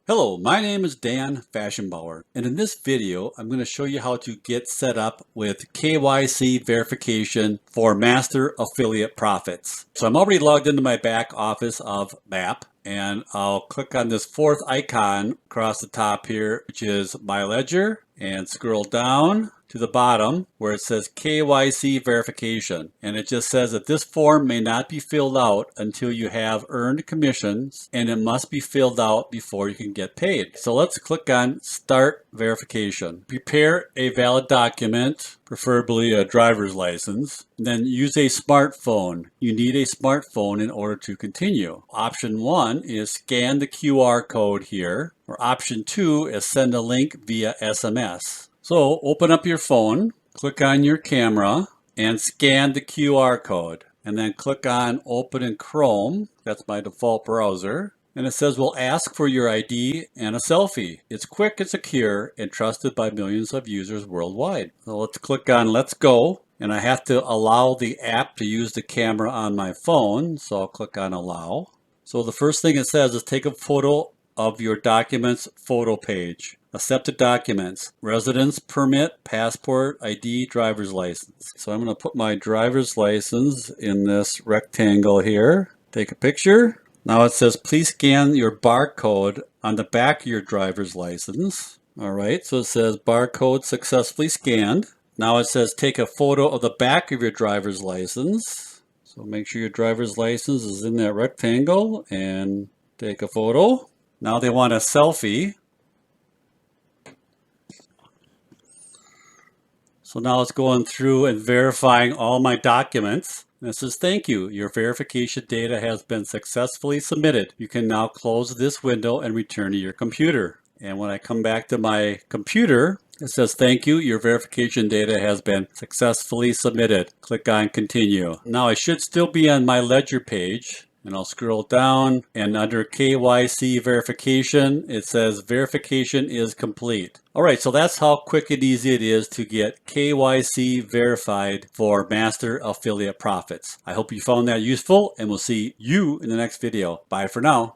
Hello, my name is Dan Faschingbauer, and in this video I'm going to show you how to get set up with KYC verification for master affiliate profits. So I'm already logged into my back office of MAP, and I'll click on this fourth icon across the top here, which is My Ledger, and scroll down to the bottom where it says KYC verification, and it just says that this form may not be filled out until you have earned commissions, and it must be filled out before you can get paid. So let's click on Start Verification. Prepare a valid document, preferably a driver's license. Then use a smartphone. You need a smartphone in order to continue. Option 1 is scan the QR code here, or option 2 is send a link via SMS. So open up your phone, click on your camera, and scan the QR code. And then click on Open in Chrome. That's my default browser. And it says we'll ask for your ID and a selfie. It's quick and secure and trusted by millions of users worldwide. So let's click on Let's Go. And I have to allow the app to use the camera on my phone. So I'll click on Allow. So the first thing it says is take a photo of your documents photo page. Accepted documents, residence permit, passport, ID, driver's license. So I'm going to put my driver's license in this rectangle here. Take a picture. Now it says please scan your barcode on the back of your driver's license. All right, so it says barcode successfully scanned. Now it says take a photo of the back of your driver's license. So make sure your driver's license is in that rectangle and take a photo. Now they want a selfie. So now it's going through and verifying all my documents. And it says, thank you. Your verification data has been successfully submitted. You can now close this window and return to your computer. And when I come back to my computer, it says, thank you. Your verification data has been successfully submitted. Click on continue. Now I should still be on my ledger page. And I'll scroll down, and under KYC verification, it says verification is complete. All right, so that's how quick and easy it is to get KYC verified for master affiliate profits. I hope you found that useful, and we'll see you in the next video. Bye for now.